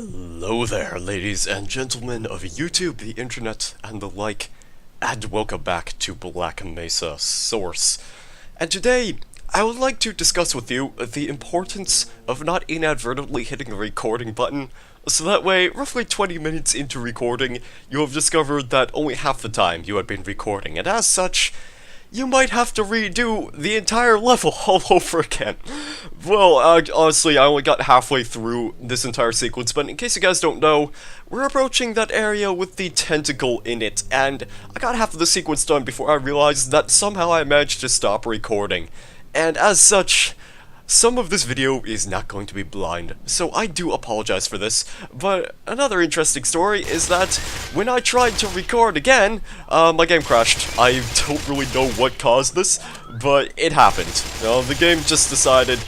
Hello there, ladies and gentlemen of YouTube, the internet, and the like, and welcome back to Black Mesa Source. And today, I would like to discuss with you the importance of not inadvertently hitting the recording button, so that way, roughly 20 minutes into recording, you have discovered that only half the time you had been recording, and as such, you might have to redo the entire level all over again. Well, honestly, I only got halfway through this entire sequence, but in case you guys don't know, we're approaching that area with the tentacle in it, and I got half of the sequence done before I realized that somehow I managed to stop recording. And as such, some of this video is not going to be blind, so I do apologize for this, but another interesting story is that when I tried to record again, my game crashed. I don't really know what caused this, but it happened. The game just decided,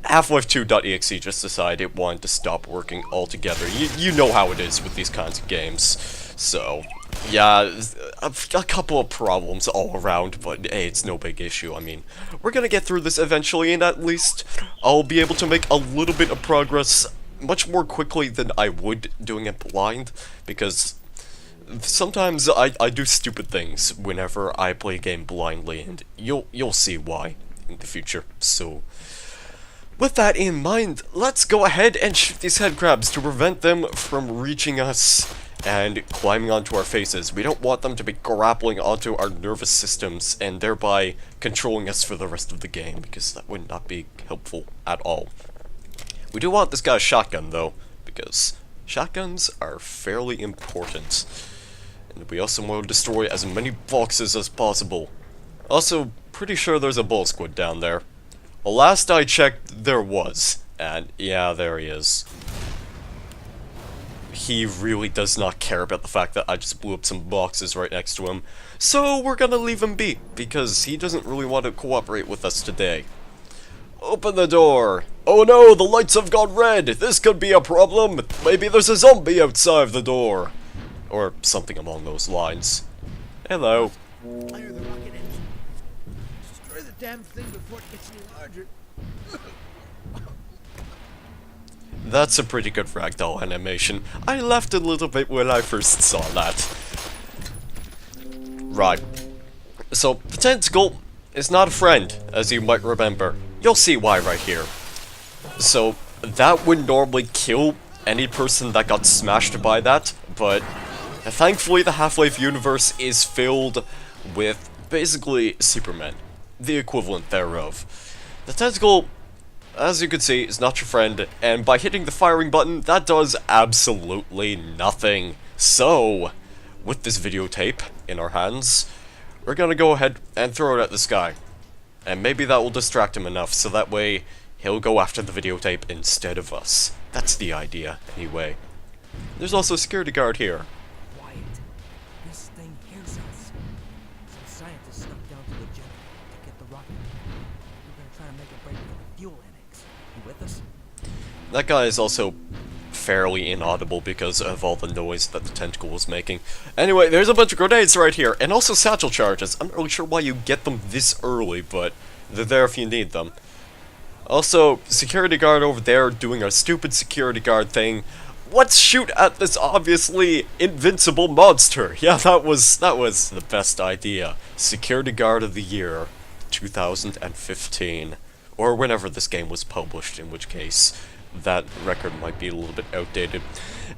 Half-Life 2.exe just decided it wanted to stop working altogether. You know how it is with these kinds of games, so yeah, a couple of problems all around, but hey, it's no big issue. I mean, we're gonna get through this eventually, and at least I'll be able to make a little bit of progress much more quickly than I would doing it blind, because sometimes I do stupid things whenever I play a game blindly, and you'll see why in the future. So with that in mind, let's go ahead and shoot these head crabs to prevent them from reaching us and climbing onto our faces. We don't want them to be grappling onto our nervous systems and thereby controlling us for the rest of the game, because that would not be helpful at all. We do want this guy's shotgun though, because shotguns are fairly important. And we also want to destroy as many boxes as possible. Also, pretty sure there's a bull squid down there. Well, last I checked, there was. And yeah, there he is. He really does not care about the fact that I just blew up some boxes right next to him. So we're gonna leave him be, because he doesn't really want to cooperate with us today. Open the door! Oh no, the lights have gone red! This could be a problem! Maybe there's a zombie outside the door! Or something along those lines. Hello. Fire the rocket engine. Destroy the damn thing before it gets any larger. That's a pretty good ragdoll animation. I laughed a little bit when I first saw that. Right. So, the tentacle is not a friend, as you might remember. You'll see why right here. So, that would normally kill any person that got smashed by that, but thankfully the Half-Life universe is filled with basically Supermen, the equivalent thereof. The tentacle, as you can see, is not your friend, and by hitting the firing button, that does absolutely nothing. So, with this videotape in our hands, we're gonna go ahead and throw it at this guy. And maybe that will distract him enough, so that way, he'll go after the videotape instead of us. That's the idea, anyway. There's also a security guard here. Quiet. This thing hears us. Some scientists snuck down to the generator to get the rocket. We're gonna try to make a break for the fuel annex. You with us? That guy is also fairly inaudible because of all the noise that the tentacle was making. Anyway, there's a bunch of grenades right here, and also satchel charges. I'm not really sure why you get them this early, but they're there if you need them. Also, security guard over there doing a stupid security guard thing. Let's shoot at this obviously invincible monster. Yeah, that was the best idea. Security guard of the year, 2015. Or whenever this game was published, in which case that record might be a little bit outdated.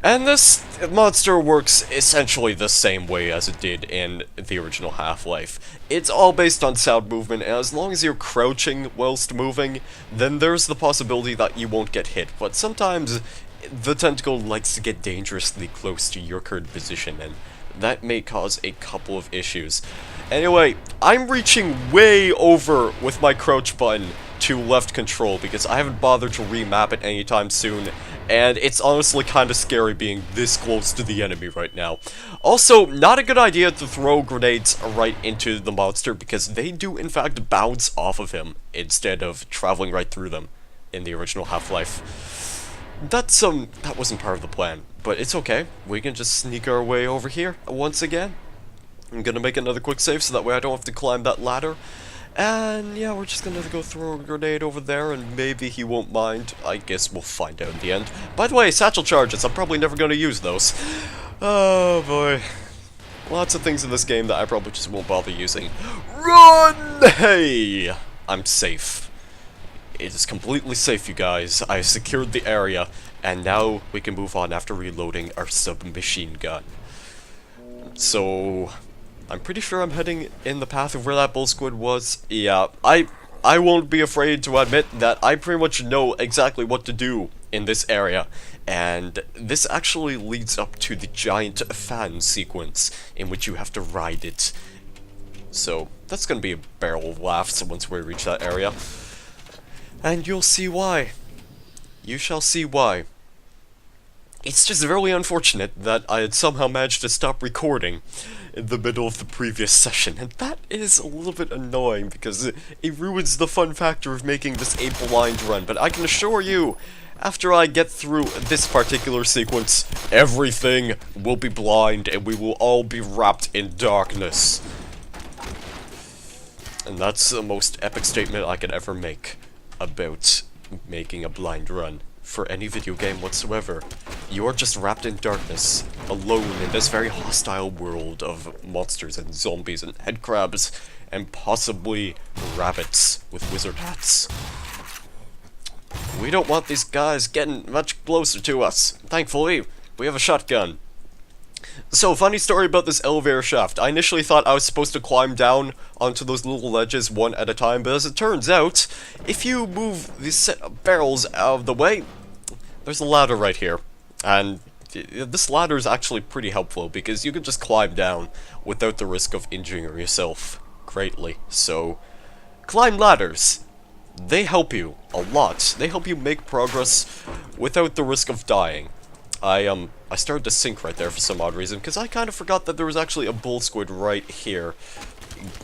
And this monster works essentially the same way as it did in the original Half-Life. It's all based on sound movement, and as long as you're crouching whilst moving, then there's the possibility that you won't get hit. But sometimes the tentacle likes to get dangerously close to your current position, and that may cause a couple of issues. Anyway, I'm reaching way over with my crouch button to left control because I haven't bothered to remap it anytime soon, and it's honestly kind of scary being this close to the enemy right now. Also, not a good idea to throw grenades right into the monster because they do in fact bounce off of him instead of traveling right through them in the original Half-Life. That wasn't part of the plan, but it's okay. We can just sneak our way over here once again. I'm gonna make another quick save so that way I don't have to climb that ladder. And yeah, we're just gonna go throw a grenade over there, and maybe he won't mind. I guess we'll find out in the end. By the way, satchel charges, I'm probably never gonna use those. Oh boy. Lots of things in this game that I probably just won't bother using. Run! Hey! I'm safe. It is completely safe, you guys. I secured the area, and now we can move on after reloading our submachine gun. So, I'm pretty sure I'm heading in the path of where that bull squid was. Yeah, I won't be afraid to admit that I pretty much know exactly what to do in this area. And this actually leads up to the giant fan sequence in which you have to ride it. So, that's gonna be a barrel of laughs once we reach that area. And you'll see why. You shall see why. It's just very unfortunate that I had somehow managed to stop recording in the middle of the previous session, and that is a little bit annoying because it ruins the fun factor of making this a blind run, but I can assure you, after I get through this particular sequence, everything will be blind and we will all be wrapped in darkness. And that's the most epic statement I could ever make about making a blind run for any video game whatsoever. You are just wrapped in darkness, alone in this very hostile world of monsters and zombies and headcrabs, and possibly rabbits with wizard hats. We don't want these guys getting much closer to us. Thankfully, we have a shotgun. So, funny story about this elevator shaft. I initially thought I was supposed to climb down onto those little ledges one at a time, but as it turns out, if you move these set of barrels out of the way, there's a ladder right here. And this ladder is actually pretty helpful because you can just climb down without the risk of injuring I greatly. So, climb ladders. They help you a lot. They help you make progress without the risk of dying. I started to sink right there for some odd reason, because I kind of forgot that there was actually a bull squid right here.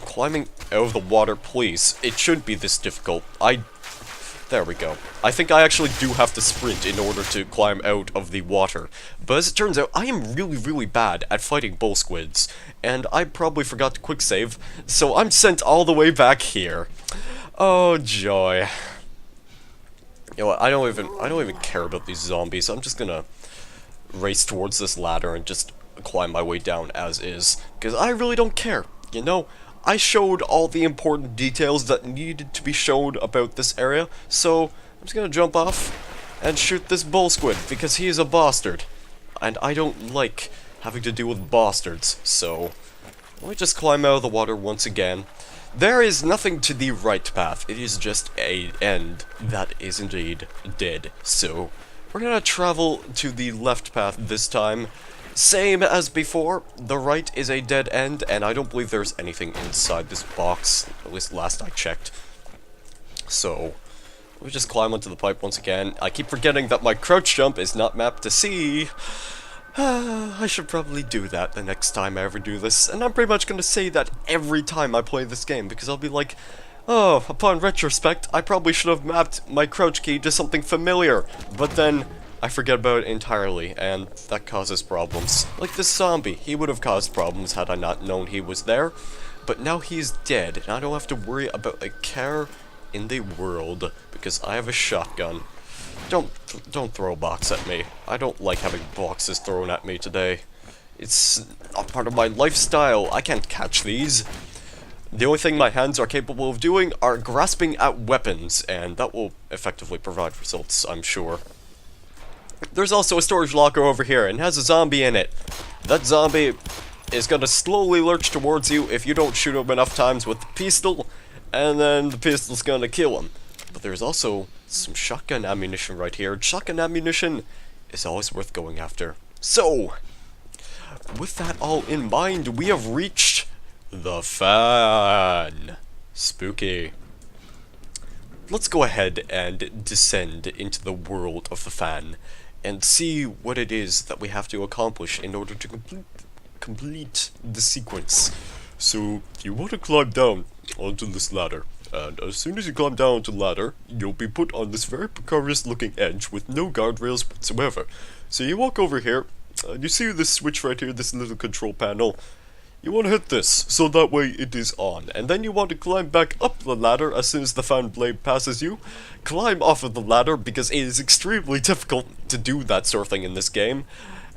Climbing out of the water, please. It shouldn't be this difficult. There we go. I think I actually do have to sprint in order to climb out of the water. But as it turns out, I am really, really bad at fighting bull squids, and I probably forgot to quick save, so I'm sent all the way back here. Oh, joy. You know what, I don't even care about these zombies. I'm just gonna race towards this ladder and just climb my way down as is, because I really don't care. You know, I showed all the important details that needed to be shown about this area, so I'm just gonna jump off and shoot this bull squid, because he is a bastard, and I don't like having to deal with bastards. So let me just climb out of the water once again. There is nothing to the right path, it is just an end that is indeed dead. So we're gonna travel to the left path this time. Same as before, the right is a dead end, and I don't believe there's anything inside this box, at least last I checked. So, we just climb onto the pipe once again. I keep forgetting that my crouch jump is not mapped to C. I should probably do that the next time I ever do this, and I'm pretty much gonna say that every time I play this game, because I'll be like, oh, upon retrospect, I probably should have mapped my crouch key to something familiar, but then I forget about it entirely, and that causes problems. Like this zombie, he would have caused problems had I not known he was there, but now he's dead, and I don't have to worry about a care in the world, because I have a shotgun. Don't throw a box at me. I don't like having boxes thrown at me today. It's not part of my lifestyle. I can't catch these. The only thing my hands are capable of doing are grasping at weapons, and that will effectively provide results, I'm sure. There's also a storage locker over here, and has a zombie in it. That zombie is gonna slowly lurch towards you if you don't shoot him enough times with the pistol, and then the pistol's gonna kill him. But there's also some shotgun ammunition right here. Shotgun ammunition is always worth going after. So, with that all in mind, we have reached the fan. Spooky. Let's go ahead and descend into the world of the fan and see what it is that we have to accomplish in order to complete the sequence. So, you want to climb down onto this ladder, and as soon as you climb down onto the ladder, you'll be put on this very precarious looking edge with no guardrails whatsoever. So you walk over here, and you see this switch right here, this little control panel. you want to hit this, so that way it is on. And then you want to climb back up the ladder as soon as the fan blade passes you. Climb off of the ladder, because it is extremely difficult to do that sort of thing in this game.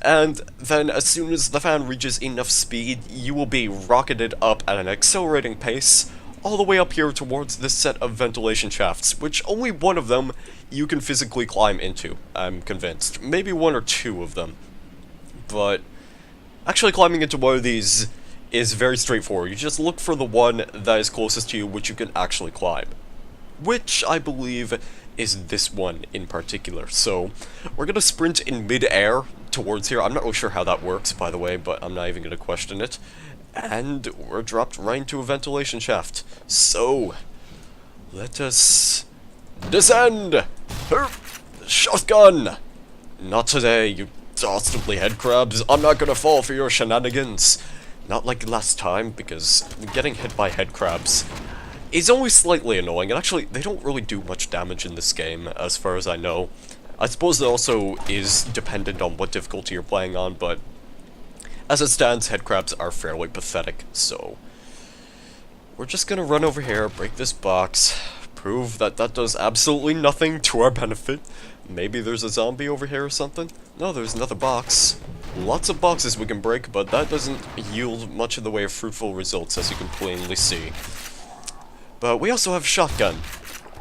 And then as soon as the fan reaches enough speed, you will be rocketed up at an accelerating pace, all the way up here towards this set of ventilation shafts, which only one of them you can physically climb into, I'm convinced. Maybe one or two of them. But actually climbing into one of these is very straightforward. You just look for the one that is closest to you, which you can actually climb. Which, I believe, is this one in particular. So, we're gonna sprint in mid-air towards here. I'm not really sure how that works, by the way, but I'm not even gonna question it. And we're dropped right into a ventilation shaft. So, let us descend! Shotgun! Not today, you dastardly headcrabs. I'm not gonna fall for your shenanigans. Not like last time, because getting hit by headcrabs is only slightly annoying, and actually, they don't really do much damage in this game, as far as I know. I suppose it also is dependent on what difficulty you're playing on, but as it stands, headcrabs are fairly pathetic, so we're just gonna run over here, break this box, prove that that does absolutely nothing to our benefit. Maybe there's a zombie over here or something? No, there's another box. Lots of boxes we can break, but that doesn't yield much in the way of fruitful results, as you can plainly see. But we also have shotgun,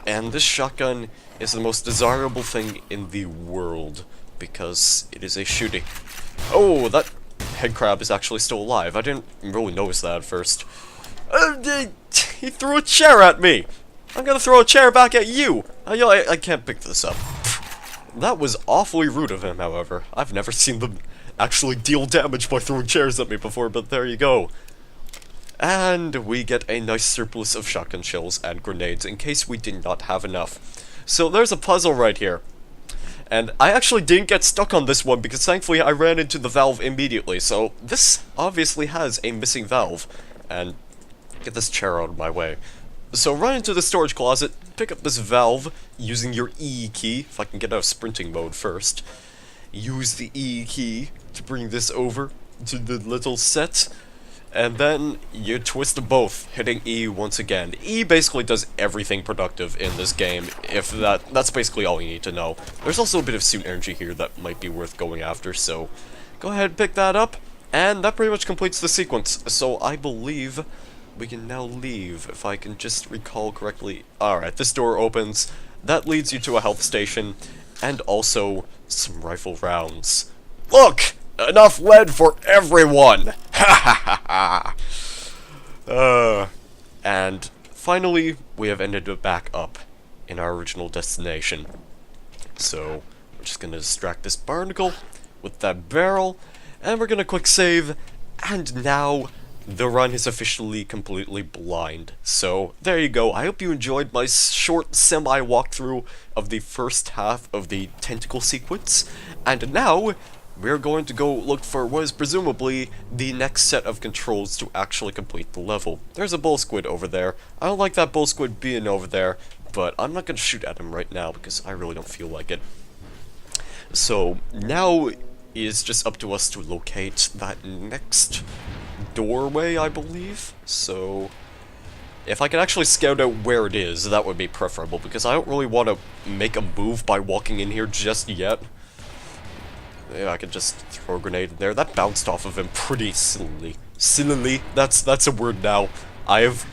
and this shotgun is the most desirable thing in the world, because it is a shooty. Oh, that headcrab is actually still alive. I didn't really notice that at first. He threw a chair at me! I'm gonna throw a chair back at you! I can't pick this up. That was awfully rude of him, however. I've never seen them actually deal damage by throwing chairs at me before, but there you go. And we get a nice surplus of shotgun shells and grenades in case we did not have enough. So there's a puzzle right here. And I actually didn't get stuck on this one because thankfully I ran into the valve immediately. So this obviously has a missing valve. And get this chair out of my way. So run into the storage closet, pick up this valve using your E key, if I can get out of sprinting mode first. Use the E key to bring this over to the little set, and then you twist both, hitting E once again. E basically does everything productive in this game, if that's basically all you need to know. There's also a bit of suit energy here that might be worth going after, so go ahead and pick that up, and that pretty much completes the sequence. So I believe we can now leave, if I can just recall correctly. Alright, this door opens. That leads you to a health station, and also some rifle rounds. Look! Enough lead for everyone! Ha ha ha! And finally, we have ended up back up in our original destination. So, we're just gonna distract this barnacle with that barrel, and we're gonna quick save, and now the run is officially completely blind. So, there you go. I hope you enjoyed my short semi-walkthrough of the first half of the Tentacle sequence. And now, we're going to go look for what is presumably the next set of controls to actually complete the level. There's a bull squid over there. I don't like that bull squid being over there, but I'm not going to shoot at him right now because I really don't feel like it. So, now is just up to us to locate that next doorway, I believe. So, if I can actually scout out where it is, that would be preferable, because I don't really want to make a move by walking in here just yet. Yeah, I could just throw a grenade in there. That bounced off of him pretty sillily. Sillily? That's a word now. I have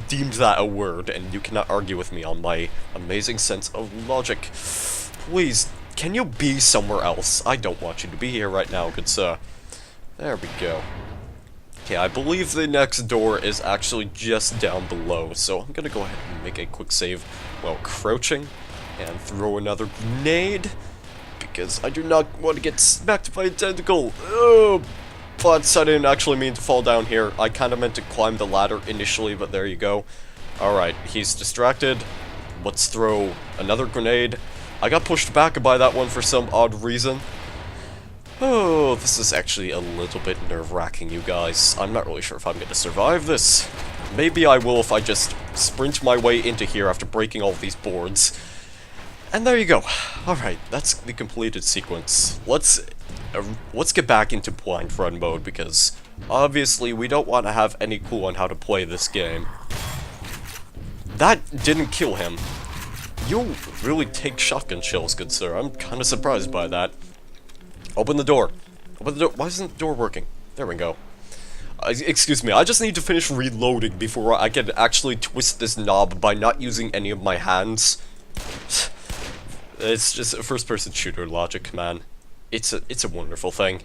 deemed that a word, and you cannot argue with me on my amazing sense of logic. Please, can you be somewhere else? I don't want you to be here right now, good sir. There we go. Okay, I believe the next door is actually just down below, so I'm gonna go ahead and make a quick save while crouching, and throw another grenade, because I do not want to get smacked by a tentacle. Oh, but I didn't actually mean to fall down here. I kind of meant to climb the ladder initially, but there you go. Alright, he's distracted. Let's throw another grenade. I got pushed back by that one for some odd reason. Oh, this is actually a little bit nerve-wracking, you guys. I'm not really sure if I'm going to survive this. Maybe I will if I just sprint my way into here after breaking all of these boards. And there you go. Alright, that's the completed sequence. Let's get back into blind run mode, because Obviously, we don't want to have any clue on how to play this game. That didn't kill him. You really take shotgun shells, good sir. I'm kind of surprised by that. Open the door. Open the door. Why isn't the door working? There we go. Excuse me, I just need to finish reloading before I can actually twist this knob by not using any of my hands. It's just a first-person shooter logic, man. It's a wonderful thing.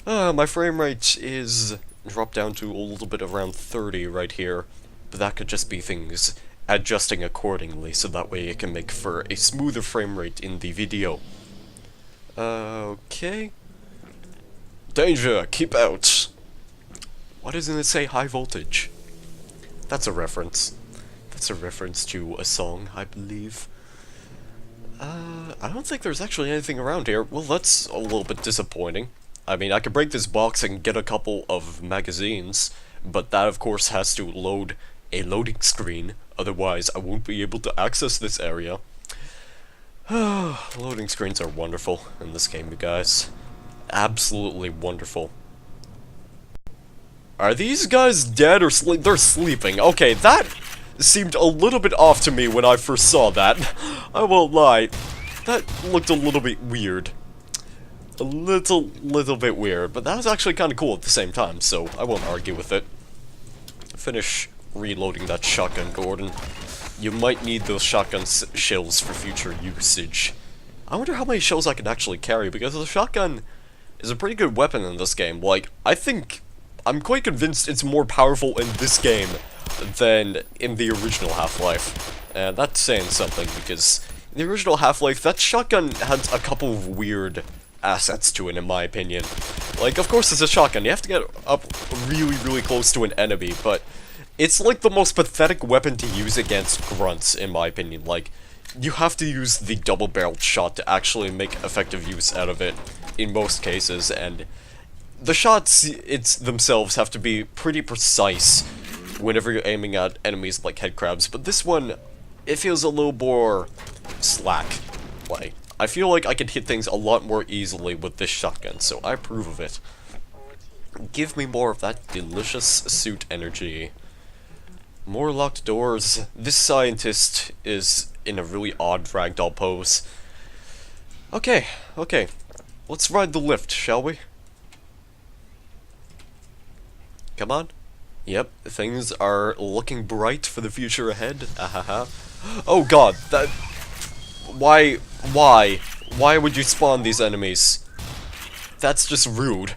My frame rate is dropped down to a little bit around 30 right here, but that could just be things adjusting accordingly, so that way it can make for a smoother frame rate in the video. Okay. Danger, keep out. Why doesn't it say high voltage? That's a reference. That's a reference to a song, I believe. I don't think there's actually anything around here. Well, that's a little bit disappointing. I mean, I could break this box and get a couple of magazines, but that, of course, has to load a loading screen. Otherwise, I won't be able to access this area. Loading screens are wonderful in this game, you guys. Absolutely wonderful. Are these guys dead or sleep? They're sleeping. Okay, that seemed a little bit off to me when I first saw that. I won't lie. That looked a little bit weird. A little bit weird, but that was actually kind of cool at the same time, so I won't argue with it. Finish reloading that shotgun, Gordon. You might need those shotgun shells for future usage. I wonder how many shells I can actually carry, because the shotgun is a pretty good weapon in this game. Like, I'm quite convinced it's more powerful in this game than in the original Half-Life. And that's saying something, because in the original Half-Life, that shotgun had a couple of weird assets to it, in my opinion. Like, of course it's a shotgun, you have to get up really close to an enemy, but it's like the most pathetic weapon to use against grunts, in my opinion. Like, you have to use the double-barreled shot to actually make effective use out of it, in most cases, and the shots themselves have to be pretty precise whenever you're aiming at enemies like headcrabs, but this one, it feels a little more slack. Like, I feel like I can hit things a lot more easily with this shotgun, so I approve of it. Give me more of that delicious suit energy. More locked doors. This scientist is in a really odd ragdoll pose. Okay. Let's ride the lift, shall we? Come on. Yep, things are looking bright for the future ahead. Ahaha. Oh god, that... Why would you spawn these enemies? That's just rude.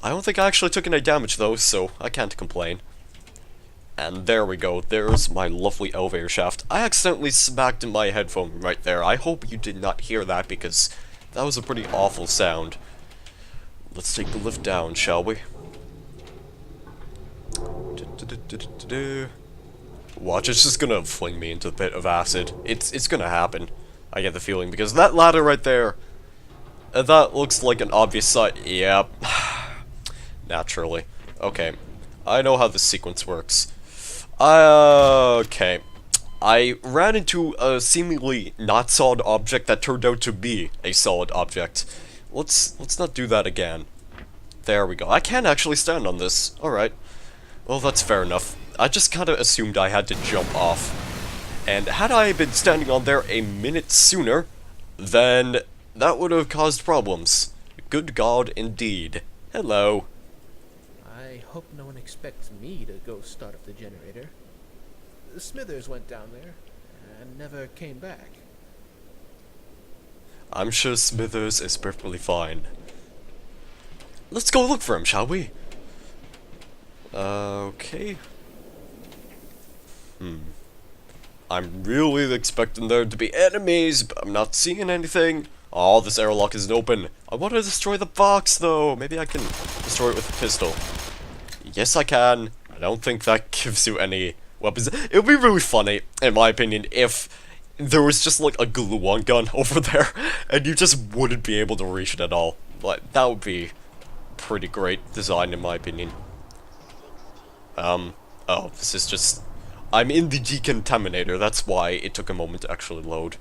I don't think I actually took any damage though, so I can't complain. And there we go, there's my lovely elevator shaft. I accidentally smacked my headphone right there. I hope you did not hear that, because that was a pretty awful sound. Let's take the lift down, shall we? Watch, it's just gonna fling me into a pit of acid. It's gonna happen. I get the feeling, because that ladder right there, that looks like an obvious site. Yep. Naturally. Okay. I know how this sequence works. Okay. I ran into a seemingly not solid object that turned out to be a solid object. Let's not do that again. There we go. I can actually stand on this. Alright. Well, that's fair enough. I just kinda assumed I had to jump off. And had I been standing on there a minute sooner, then that would have caused problems. Good God, indeed. Hello. I hope no one expects me to go start up the generator. Smithers went down there and never came back. I'm sure Smithers is perfectly fine. Let's go look for him, shall we? Okay. I'm really expecting there to be enemies, but I'm not seeing anything. Oh, this airlock isn't open. I want to destroy the box, though. Maybe I can destroy it with a pistol. Yes, I can. I don't think that gives you any weapons. It would be really funny, in my opinion, if there was just like a glue-on gun over there, and you just wouldn't be able to reach it at all. But that would be pretty great design, in my opinion. Oh, this is just... I'm in the decontaminator, that's why it took a moment to actually load.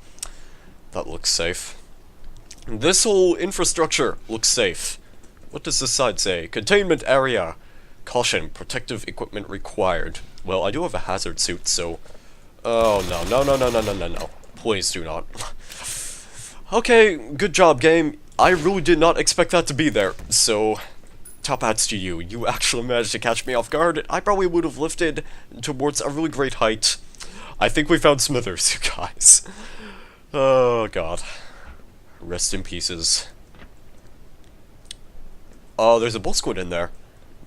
That looks safe. This whole infrastructure looks safe. What does this side say? Containment area. Caution, protective equipment required. Well, I do have a hazard suit, so... Oh, no, no, no, no, no, no, no, no. Please do not. Okay, good job, game. I really did not expect that to be there, so... Top hats to you. You actually managed to catch me off guard. I probably would have lifted towards a really great height. I think we found Smithers, you guys. Oh, God. Rest in pieces. Oh, there's a bull squid in there.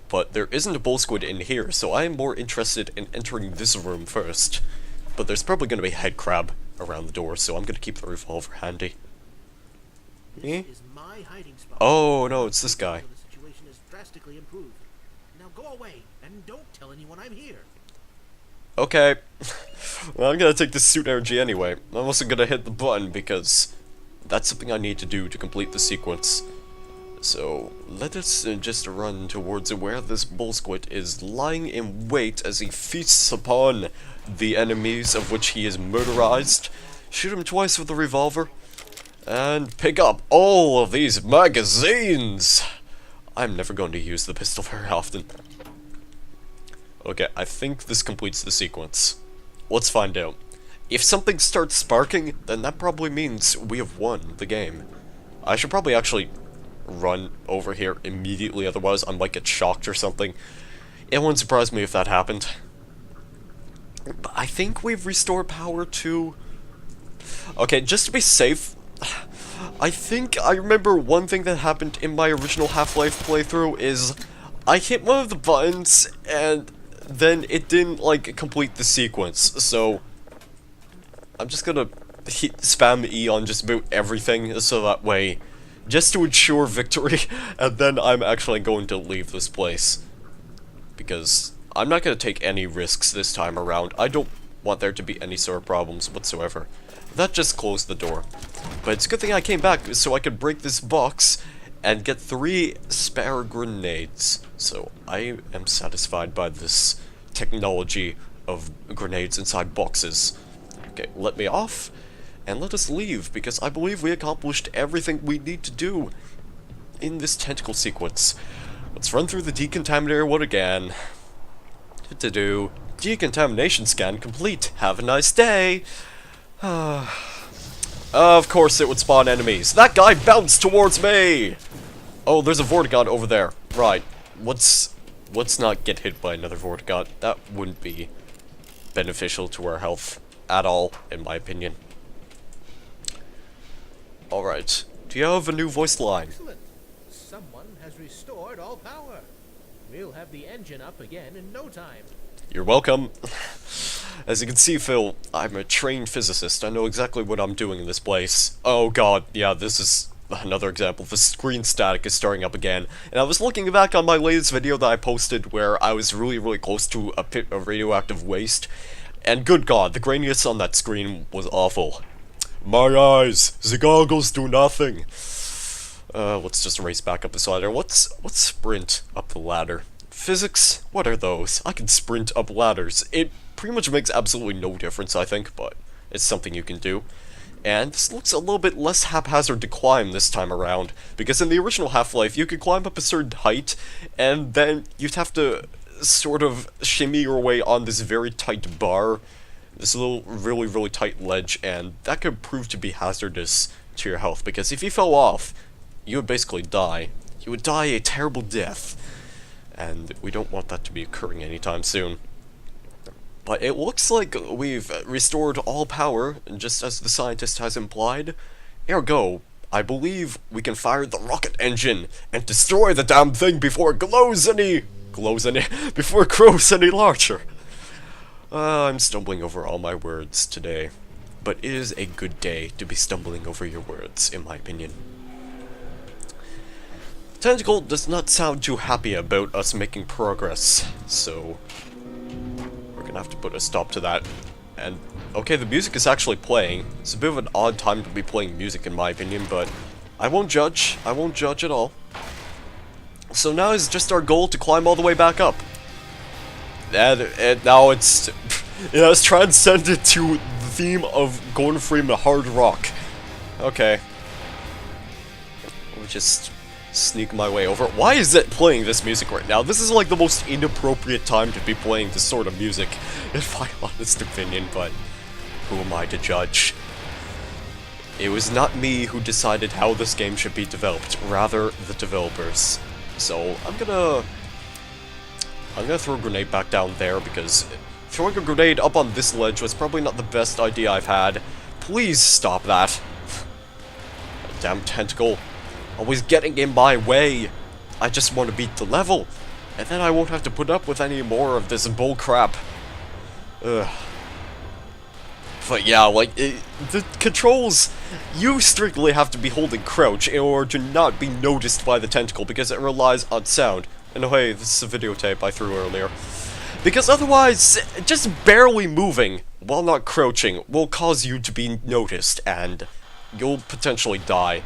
But there isn't a bull squid in here, so I am more interested in entering this room first. But there's probably going to be a head crab around the door, so I'm going to keep the revolver handy. This is my hiding spot. Oh, no, it's this guy. The situation is drastically improved. Now go away, and don't tell anyone I'm here. Okay. Well, I'm gonna take this suit energy anyway. I'm also gonna hit the button because that's something I need to do to complete the sequence. So, let us just run towards where this bull squid is lying in wait as he feasts upon the enemies of which he is murderized. Shoot him twice with the revolver. And pick up all of these magazines! I'm never going to use the pistol very often. Okay, I think this completes the sequence. Let's find out. If something starts sparking, then that probably means we have won the game. I should probably actually run over here immediately, otherwise I might get shocked or something. It wouldn't surprise me if that happened. But I think we've restored power to... Okay, just to be safe, I think I remember one thing that happened in my original Half-Life playthrough is I hit one of the buttons and then it didn't, like, complete the sequence, so I'm just gonna spam E on just about everything, so that way, just to ensure victory, and then I'm actually going to leave this place. Because I'm not gonna take any risks this time around. I don't want there to be any sort of problems whatsoever. That just closed the door. But it's a good thing I came back so I could break this box and get 3 spare grenades. So I am satisfied by this technology of grenades inside boxes. Okay, let me off, and let us leave, because I believe we accomplished everything we need to do in this tentacle sequence. Let's run through the decontaminator one again. To-do. Decontamination scan complete. Have a nice day. Of course it would spawn enemies. That guy bounced towards me! Oh, there's a Vortigaunt over there. Right. Let's not get hit by another Vortigaunt. That wouldn't be beneficial to our health at all, in my opinion. Alright. Do you have a new voice line? Excellent. Someone has restored all power. We'll have the engine up again in no time. You're welcome. As you can see, Phil, I'm a trained physicist. I know exactly what I'm doing in this place. Oh god, yeah, this is another example. The screen static is starting up again. And I was looking back on my latest video that I posted where I was really close to a pit of radioactive waste. And good god, the graininess on that screen was awful. My eyes, the goggles do nothing. Let's just race back up this ladder. Let's sprint up the ladder. Physics? What are those? I can sprint up ladders. It pretty much makes absolutely no difference, I think, but it's something you can do. And this looks a little bit less haphazard to climb this time around, because in the original Half-Life, you could climb up a certain height, and then you'd have to sort of shimmy your way on this very tight bar, this little really tight ledge, and that could prove to be hazardous to your health, because if you fell off, you would basically die. You would die a terrible death, and we don't want that to be occurring anytime soon. But it looks like we've restored all power, just as the scientist has implied. Ergo, I believe we can fire the rocket engine and destroy the damn thing before it before it grows any larger. I'm stumbling over all my words today, but it is a good day to be stumbling over your words, in my opinion. Tentacle does not sound too happy about us making progress, so we're gonna have to put a stop to that. And, okay, the music is actually playing. It's a bit of an odd time to be playing music, in my opinion, but I won't judge. I won't judge at all. So now is just our goal to climb all the way back up. And now it's transcended to the theme of Gordon Freeman hard rock. Okay. We'll just sneak my way over. Why is it playing this music right now? This is like the most inappropriate time to be playing this sort of music, in my honest opinion, but who am I to judge? It was not me who decided how this game should be developed, rather the developers. So I'm gonna throw a grenade back down there, because throwing a grenade up on this ledge was probably not the best idea I've had. Please stop that. Damn tentacle. Always getting in my way. I just want to beat the level, and then I won't have to put up with any more of this bull crap. Ugh. But yeah, like, the controls, you strictly have to be holding crouch in order to not be noticed by the tentacle, because it relies on sound. And oh hey, this is a videotape I threw earlier. Because otherwise, just barely moving while not crouching will cause you to be noticed, and you'll potentially die.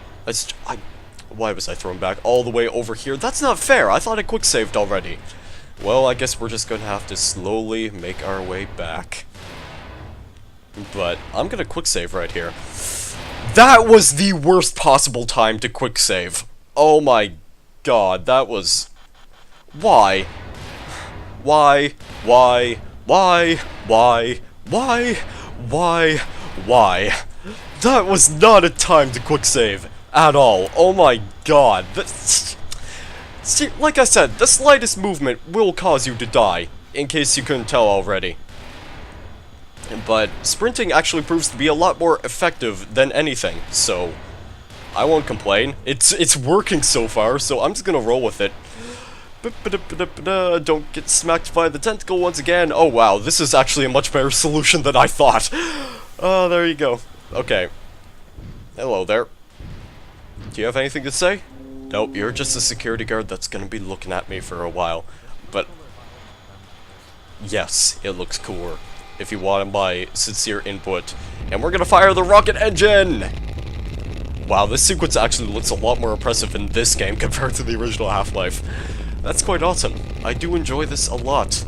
Why was I thrown back all the way over here? That's not fair! I thought I quick-saved already. Well, I guess we're just gonna have to slowly make our way back. But I'm gonna quick-save right here. That was the worst possible time to quick-save. Oh my god, that was... Why? Why? Why? Why? Why? Why? Why? Why? That was not a time to quick-save. At all. Oh my god. See, like I said, the slightest movement will cause you to die, in case you couldn't tell already. But sprinting actually proves to be a lot more effective than anything, so I won't complain. It's working so far, so I'm just gonna roll with it. Don't get smacked by the tentacle once again. Oh wow, this is actually a much better solution than I thought. Oh, there you go. Okay. Hello there. Do you have anything to say? Nope, you're just a security guard that's gonna be looking at me for a while. But yes, it looks cooler, if you want my sincere input. And we're gonna fire the rocket engine! Wow, this sequence actually looks a lot more impressive in this game compared to the original Half-Life. That's quite awesome. I do enjoy this a lot.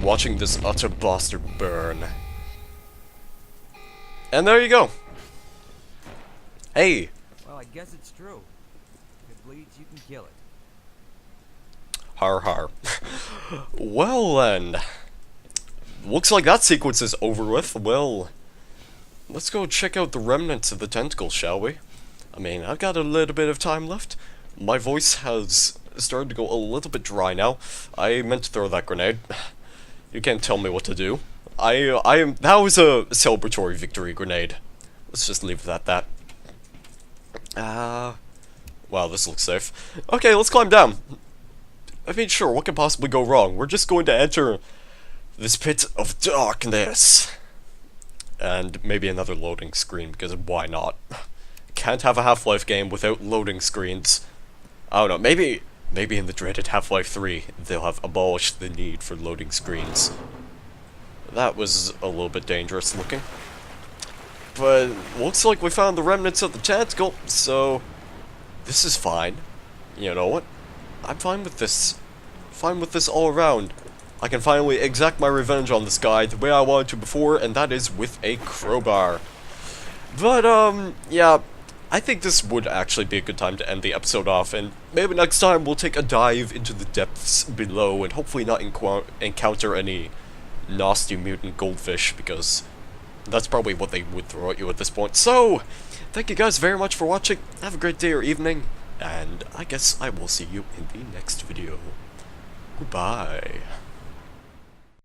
Watching this utter bastard burn. And there you go. Hey! Well, I guess it's true. If it bleeds, you can kill it. Har har. Well then. Looks like that sequence is over with. Well, let's go check out the remnants of the tentacles, shall we? I mean, I've got a little bit of time left. My voice has started to go a little bit dry now. I meant to throw that grenade. You can't tell me what to do. That was a celebratory victory grenade. Let's just leave it at that. Wow, this looks safe. Okay, let's climb down. I mean, sure, what could possibly go wrong? We're just going to enter this pit of darkness. And maybe another loading screen, because why not? Can't have a Half-Life game without loading screens. I don't know, maybe in the dreaded Half-Life 3, they'll have abolished the need for loading screens. That was a little bit dangerous looking. But looks like we found the remnants of the tentacle, so this is fine. You know what? I'm fine with this. Fine with this all around. I can finally exact my revenge on this guy the way I wanted to before, and that is with a crowbar. But, yeah, I think this would actually be a good time to end the episode off, and maybe next time we'll take a dive into the depths below and hopefully not encounter any nasty mutant goldfish, because that's probably what they would throw at you at this point. So, thank you guys very much for watching. Have a great day or evening, and I guess I will see you in the next video. Goodbye.